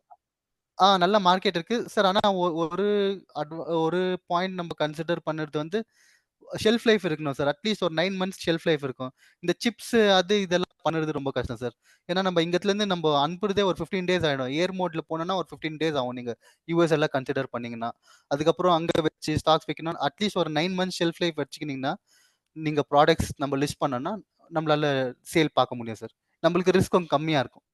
நல்ல மார்க்கெட் இருக்கு சார். ஆனா ஒரு பாயிண்ட் நம்ம கன்சிடர் பண்ணுறது வந்து ஷெல்ஃப் லைஃப் இருக்கணும் சார். அட்லீஸ்ட் ஒரு 9 months ஷெல்ஃப் லைஃப் இருக்கும். இந்த சிப்ஸ் அது இதெல்லாம் பண்ணுறது ரொம்ப கஷ்டம் சார். ஏன்னா நம்ம இங்கத்துலேருந்து நம்ம அனுப்புறதே ஒரு 15 days ஆகிடும். ஏர் மோட்ல போனோம்னா ஒரு 15 days ஆகும். நீங்கள் யூஎஸ் எல்லாம் கன்சிடர் பண்ணீங்கன்னா அதுக்கப்புறம் அங்கே வச்சு ஸ்டாக்ஸ் வைக்கணும். அட்லீஸ்ட் ஒரு 9 months ஷெல்ஃப் லைஃப் வச்சுக்கினீங்கன்னா நீங்கள் ப்ராடக்ட்ஸ் நம்ம லிஸ்ட் பண்ணோம்னா நம்மளால சேல் பார்க்க முடியும் சார். நம்மளுக்கு ரிஸ்க்கும் கம்மியாக இருக்கும்.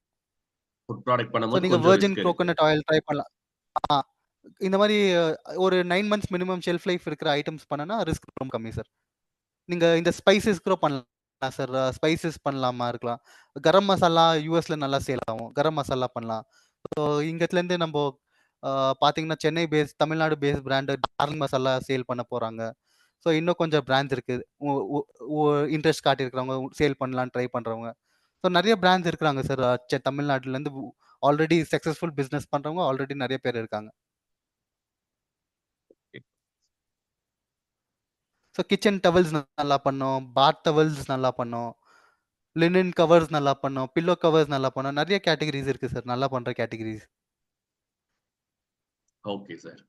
ஃபுட் ப்ராடக்ட் ஸோ பண்ணும்போது நீங்கள் கொஞ்சம் வெர்ஜின் ரிஸ்க் இருக்கு. கோகனட் ஆயில் ட்ரை பண்ணலாம். இந்த மாதிரி ஒரு 9 months மினிமம் ஷெல்ஃப் லைஃப் இருக்கிற ஐட்டம்ஸ் பண்ணனா ரிஸ்க் ரொம்ப கம்மி சார். நீங்க இந்த ஸ்பைசஸ் கூட பண்ணலாம் சார். ஸ்பைசஸ் பண்ணலாமா இருக்கலாம். கரம் மசாலா யூஎஸ்ல நல்லா சேல் ஆகும். கரம் மசாலா பண்ணலாம். ஸோ இங்கத்துலேருந்து நம்ம பார்த்தீங்கன்னா Chennai base, Tamil Nadu base brand Darling Masala sale பண்ண போறாங்க. ஸோ இன்னும் கொஞ்சம் பிராண்ட்ஸ் இருக்கு. இன்ட்ரெஸ்ட் காட்டியிருக்கிறவங்க சேல் பண்ணலான்னு ட்ரை பண்றவங்க. ஸோ நிறைய பிராண்ட்ஸ் இருக்கிறாங்க சார். தமிழ்நாட்டிலேருந்து ஆல்ரெடி சக்ஸஸ்ஃபுல் பிஸ்னஸ் பண்றவங்க ஆல்ரெடி நிறைய பேர் இருக்காங்க. ஸோ கிச்சன் டவல்ஸ் நல்லா பண்ணோம், பாத் டவல்ஸ் நல்லா பண்ணோம், லினன் கவர்ஸ் நல்லா பண்ணோம், பில்லோ கவர்ஸ் நல்லா பண்ணோம். நிறைய கேட்டகரிஸ் இருக்கு சார் நல்லா பண்ற categories. Okay sir.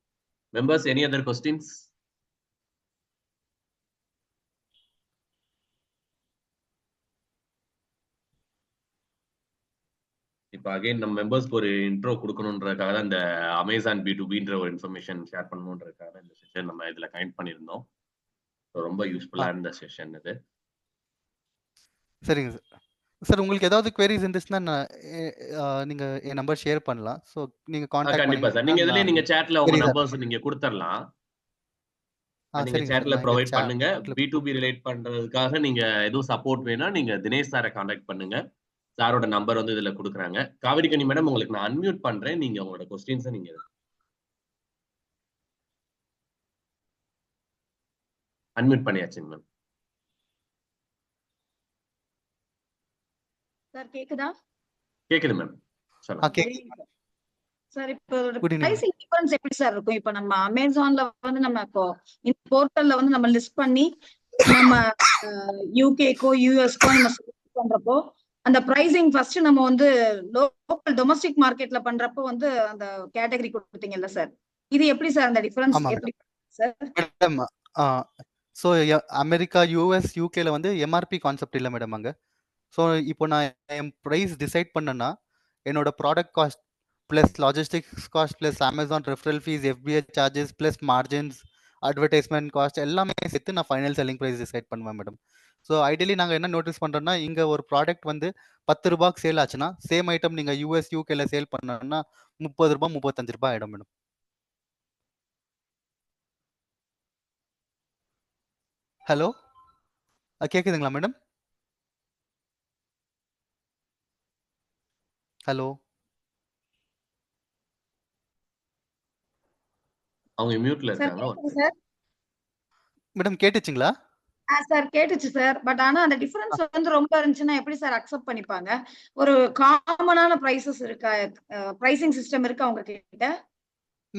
Members any other questions? இப்போ அகைன் நம்ம மெம்பர்ஸ்க்கு ஒரு இன்ட்ரோ கொடுக்கணுன்றதுக்காக தான் இந்த அமேசான் B2Bன்ற ஒரு இன்ஃபர்மேஷன் ஷேர் பண்ணணுன்றதுக்காக இந்த செஷன் நம்ம இதுல கனெக்ட் பண்ணியிருந்தோம். ரொம்ப யூஸ்ஃபுல்லா இருந்த செஷன் இது. சரிங்க சார். சார் உங்களுக்கு ஏதாவது queries இருந்துச்சுன்னா நீங்க என் நம்பர் ஷேர் பண்ணலாம். ஸோ நீங்க கான்டாக்ட் கண்டிப்பா சார். நீங்க இதுலயே நீங்க சாட்ல உங்க நம்பர்ஸ் நீங்க கொடுத்துடலாம். நீங்க சாட்ல ப்ரொவைட் பண்ணுங்க. B2B ரிலேட் பண்றதுக்காக நீங்க எதுவும் சப்போர்ட் வேணா நீங்க தினேஷ் சாரை கான்டாக்ட் பண்ணுங்க. சாரோட நம்பர் வந்து இதுல கொடுக்குறாங்க. காவிரி கனி மேடம் உங்களுக்கு நான் அன்மியூட் பண்றேன். நீங்க உங்களோட கொஸ்டின்ஸை நீங்க அன்மியூட் பண்ணியாச்சுங்க மேம். சார் கேக்குதா? கேக்குது மேம். சொல்லுங்க. சார் இப்போ பிரைசிங் டிஃபரன்ஸ் எப்படி சார் இருக்கும்? இப்போ நம்ம அமேசான்ல வந்து நம்ம இப்போ இந்த போர்ட்டல்ல வந்து நம்ம லிஸ்ட் பண்ணி நம்ம யூகேக்கோ யூஎஸ்க்கோ நம்ம பண்றப்போ அந்த பிரைசிங் ஃபர்ஸ்ட் நம்ம வந்து லோக்கல் டொமஸ்டிக் மார்க்கெட்ல பண்றப்போ வந்து அந்த கேட்டகரி கொடுத்தீங்கல்ல சார், இது எப்படி சார் அந்த டிஃபரன்ஸ் எப்படி சார்? ஸோ அமெரிக்கா, யூஎஸ், யூகேல வந்து எம்ஆர்பி கான்செப்ட் இல்லை மேடம் அங்கே. ஸோ இப்போ நான் என் ப்ரைஸ் டிசைட் பண்ணேன்னா என்னோட product cost plus logistics cost plus Amazon referral fees, FBA charges plus margins, advertisement cost எல்லாமே சேர்த்து நான் ஃபைனல் செல்லிங் ப்ரைஸ் டிசைட் பண்ணுவேன் மேடம். ஸோ ஐடியலி நாங்கள் என்ன நோட்டீஸ் பண்ணுறோன்னா இங்கே ஒரு ப்ராடக்ட் வந்து 10 ரூபாய்க்கு சேல் ஆச்சுன்னா சேம் ஐட்டம் நீங்கள் யூஎஸ், யூகேல சேல் பண்ணோன்னா 30 ரூபாய் 35 ரூபாய் ஆகிடும் மேடம். ஹலோ கேக்குதுங்களா மேடம்? ஹலோ அவங்க மியூட்ல இருக்காங்க சார். மேடம் கேட்டுச்சுங்களா? சார் கேட்டுச்சு சார். பட் ஆனா அந்த டிஃபரன்ஸ் வந்து ரொம்ப இருந்துச்சுன்னா எப்படி சார் அக்செப்ட் பண்ணிப்பாங்க? ஒரு காமனான பிரைசஸ் இருக்கா? பிரைசிங் சிஸ்டம் இருக்கா உங்க கிட்ட?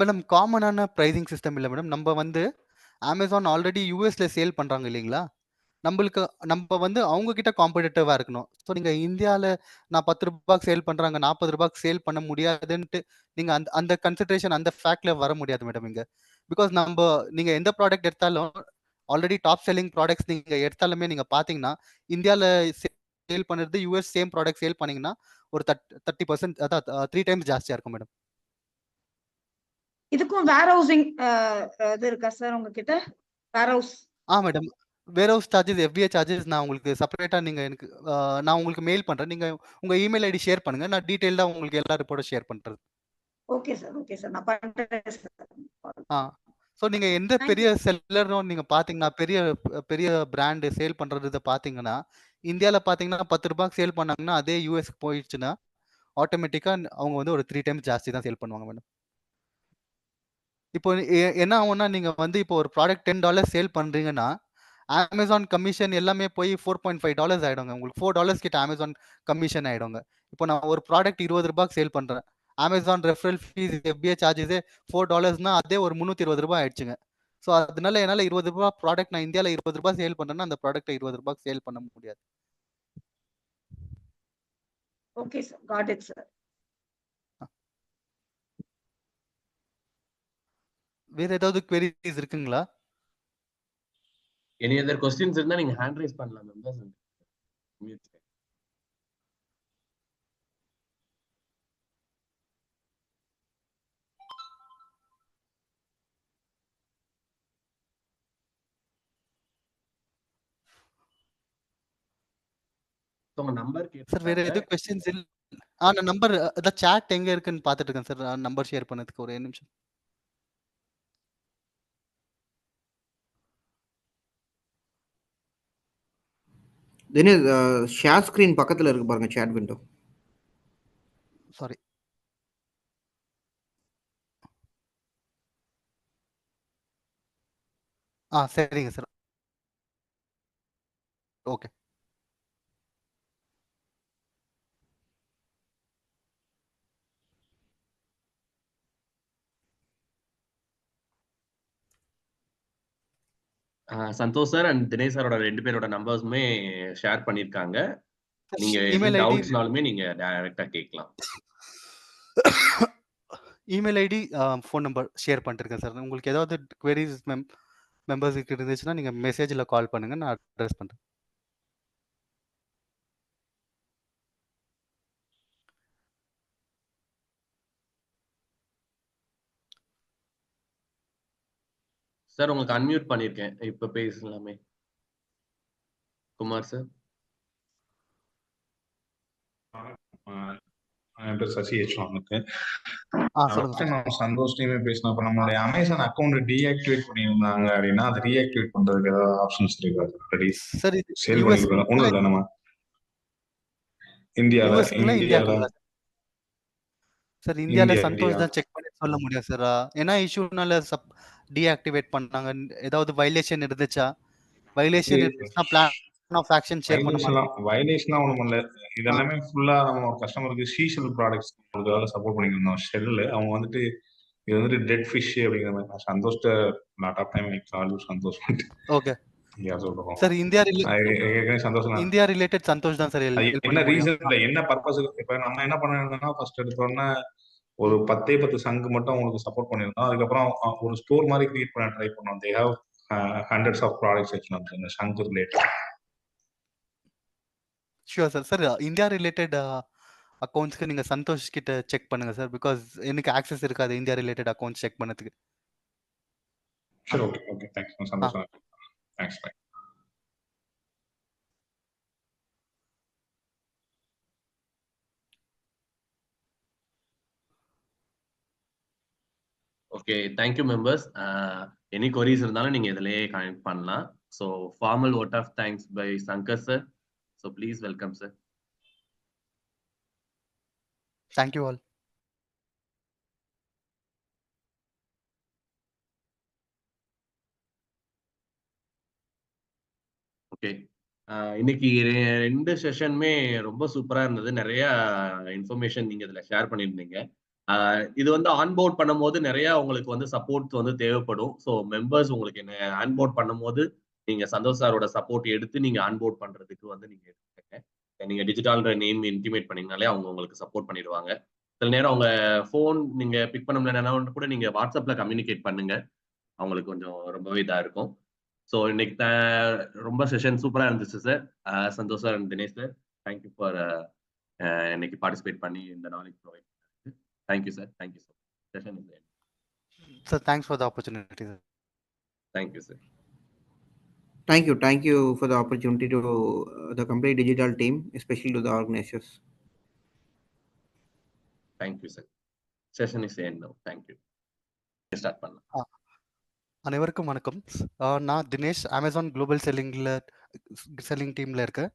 மேடம் காமனான பிரைசிங் சிஸ்டம் இல்லை மேடம். நம்ம வந்து அமேசான் ஆல்ரெடி யூஎஸ்ல சேல் பண்றாங்க இல்லைங்களா? நம்ம வந்து அவங்க கிட்ட காம்படிட்டிவா இருக்கணும். ஸோ நீங்க இந்தியாவில் நான் ₹10 சேல் பண்றாங்க, ₹40 சேல் பண்ண முடியாதுன்ட்டு நீங்க அந்த அந்த கன்சிடரேஷன் அந்த ஃபேக்ட்ல வர முடியாது மேடம் இங்க. பிகாஸ் நீங்க எந்த ப்ராடக்ட் எடுத்தாலும் ஆல்ரெடி டாப் செல்லிங் ப்ராடக்ட்ஸ் நீங்க எடுத்தாலுமே நீங்க பாத்தீங்கன்னா இந்தியாவில் சேல் பண்ணுறது யூஎஸ் சேம் ப்ராடக்ட் சேல் பண்ணீங்கன்னா ஒரு 30%, அதான் 3 டைம்ஸ் ஜாஸ்தியா இருக்கும் மேடம். இதுக்கும் வேர் ஹவுசிங் இது இருக்கா சார் உங்ககிட்ட? வேர் ஹவுஸ் மேடம், வேர் ஹவுஸ் சார்ஜஸ், எஃபிஏ சார்ஜஸ் நான் உங்களுக்கு செப்பரேட்டா எனக்கு நான் உங்களுக்கு மெயில் பண்றேன். நீங்க உங்க இமெயில் ஐடி ஷேர் பண்ணுங்க, நான் டீடைல்டா உங்களுக்கு எல்லா ரிப்போர்ட்டும் ஷேர் பண்றது. ஓகே சார் நான் பண்றேன் சார். ஸோ நீங்க எந்த பெரிய செல்லரும் நீங்க பாத்தீங்கன்னா பெரிய பெரிய பிராண்ட் சேல் பண்றது பாத்தீங்கன்னா இந்தியாவில் பாத்தீங்கன்னா ₹10 சேல் பண்ணாங்கன்னா அதே யூஎஸ்க்கு போயிடுச்சுன்னா ஆட்டோமேட்டிக்கா அவங்க வந்து ஒரு 3 டைம்ஸ் ஜாஸ்தி தான் சேல் பண்ணுவாங்க மேடம். இப்போ என்ன ஆகும்னா நீங்க வந்து இப்போ ஒரு ப்ராடக்ட் $10 சேல் பண்றீங்கன்னா அமேசான் கமிஷன் எல்லாமே போய் $4.5 ஆயிடுங்க. உங்களுக்கு $4 கிட்ட அமேசான் கமிஷன் ஆயிடுங்க. இப்போ நான் ஒரு ப்ராடக்ட் ₹20 சேல் பண்றேன், அமேசான் ரெஃபரல் ஃபீஸ் எஃபிஏ சார்ஜஸ் $4 அதே ஒரு ₹320 ஆயிடுச்சுங்க. ஸோ அதனால என்னால ₹20 ப்ராடக்ட் நான் இந்தியாவில் ₹20 சேல் பண்றேன்னா அந்த ப்ராடக்ட்டை ₹20 சேல் பண்ண முடியாது. Okay sir, got it sir. வேற ஏதாவது queries இருக்குங்களா? எனி அதர் கொஸ்டின்ஸ் இருந்தா நீங்க ஹேண்ட் ரைஸ் பண்ணலாம் மெம்பர்ஸ். உங்க நம்பர் சார் வேற எதுவும் கொஸ்டின்ஸ் இல்ல? நான் நம்பர் அதான் சாட் எங்க இருக்குன்னு பார்த்துட்டு இருக்கேன் சார். நம்பர் ஷேர் பண்ணதுக்கு ஒரு நிமிஷம். தினேஷ், ஷேர் ஸ்கிரீன் பக்கத்துல இருக்கு பாருங்க, சாட் விண்டோ. சாரி. சரிங்க sir. Okay. Santosh sir and Dinesh சாரோட 2 பேரோட நம்பர்ஸுமே ஷேர் பண்ணிருக்காங்க. நீங்க இமெயில் ஐடி டவுட்ஸ்னாலுமே நீங்க டைரக்டா கேட்கலாம். Email ID phone number share பண்ணிருக்கேன் சார். உங்களுக்கு ஏதாவது queries மெம்பர்ஸுக்கு இருந்துச்சுன்னா நீங்க மெசேஜ்ல கால் பண்ணுங்க, நான் அட்ரஸ் பண்றேன். சார் உங்களுக்கு அன்மியூட் பண்ணிருக்கேன், இப்ப பேசலாமே. குமார் சார். என் பேர் சசி எனக்கு சொல்லுங்க. சந்தோஷ் டீமே பேசினோம். இப்போ நம்மளுடைய அமேசான் அக்கௌண்ட் டீஆக்டிவேட் பண்ணியிருந்தாங்க அப்படின்னா அது ரீஆக்டிவேட் பண்றதுக்கு ஏதாவது ஆப்ஷன்ஸ் இருக்கா? ஆல்ரெடி சரி, சேல் பண்ணிருக்கோம். ஒண்ணும் இல்லை, நம்ம இந்தியால சார் இந்தியால சந்தோஷ் தான் செக் பண்ணி சொல்ல முடியும் சார். ஏன்னா இஷ்யூனால டீஆக்டிவேட் பண்ணாங்க, ஏதாவது வயலேஷன் இருந்துச்சா? வயலேஷன் இருந்துச்சுன்னா பிளான் ஆஃப் ஆக்ஷன் ஷேர் பண்ணலாம். வயலேஷனா ஒண்ணும் பண்ணல. இதெல்லாமே ஃபுல்லா நம்ம ஒரு கஸ்டமருக்கு சீஷல் ப்ராடக்ட்ஸ் கொடுக்கறதால சப்போர்ட் பண்ணிருந்தோம். ஷெல்ல அவங்க வந்துட்டு இது வந்துட்டு டெட் ஃபிஷ் அப்படிங்கிற மாதிரி சந்தோஷ்ட lot of time call Santhosh. Okay sir. India related Santhosh தான் சார். என்ன ரீசன் இல்ல, என்ன பர்பஸுக்கு இப்ப நம்ம என்ன பண்ணிருந்தோம்னா ஃபர்ஸ்ட் எடுத்தோன்னா ஒரு 10 சங்கு மட்டும் அவங்களுக்கு சப்போர்ட் பண்ணிருந்தோம். அதுக்கப்புறம் ஒரு ஸ்டோர் மாதிரி கிரியேட் பண்ண ட்ரை பண்ணோம். They have hundreds of products வச்சிருந்தாங்க இந்த சங்கு related. Sure sir. Sir India related அக்கௌண்ட்ஸ்க்கு நீங்க சந்தோஷ் கிட்ட செக் பண்ணுங்க சார். பிகாஸ் எனக்கு ஆக்சஸ் இருக்காது இந்தியா ரிலேட்டட் அக்கௌண்ட்ஸ் செக் பண்ணதுக்கு. சரி, okay okay, thanks Santhosh. Thanks. Bye. Okay, thank you members. Any queries இருந்தாலும் நீங்க இதுலயே கனெக்ட் பண்ணலாம். So formal vote of thanks by Shankar sir. So please welcome sir. Thank you all. Okay, இன்னைக்கு 2 செஷனுமே ரொம்ப சூப்பரா இருந்தது. நிறைய இன்ஃபர்மேஷன் நீங்க இதுல ஷேர் பண்ணியிருந்தீங்க. இது வந்து ஆன்போர்ட் பண்ணும்போது நிறைய உங்களுக்கு வந்து சப்போர்ட் வந்து தேவைப்படும். ஸோ மெம்பர்ஸ் உங்களுக்கு என்ன ஆன்போர்ட் பண்ணும்போது நீங்க சந்தோஷ் சாரோட சப்போர்ட் எடுத்து நீங்க ஆன்போர்ட் பண்றதுக்கு வந்து நீங்க எடுத்துக்கங்க. நீங்க டிஜிட்டல் நேம் இன்டிமேட் பண்ணீங்கனாலே அவங்க உங்களுக்கு சப்போர்ட் பண்ணிடுவாங்க. சில நேரம் அவங்க ஃபோன் நீங்க பிக் பண்ண முடியலன்னா கூட நீங்க வாட்ஸ்அப்ல கம்யூனிகேட் பண்ணுங்க. அவங்களுக்கு கொஞ்சம் ரொம்பவே இதா இருக்கும். ஸோ இன்னைக்கு ரொம்ப செஷன் சூப்பரா இருந்துச்சு சார். Santosh sir and Dinesh sir, thank you for இன்னைக்கு பார்ட்டிசிபேட் பண்ணி இந்த knowledge provide. Thank you, sir. Thank you, sir. Session is end. Sir, thanks for the opportunity, sir. Thank you, sir. Thank you for the opportunity to the complete digital team, especially to the organizers. Thank you, sir. Session is end now. Thank you. Start பண்ணலாம். அனைவருக்கும் வணக்கம். நான் Dinesh, Amazon global selling டீம்ல இருக்கேன்.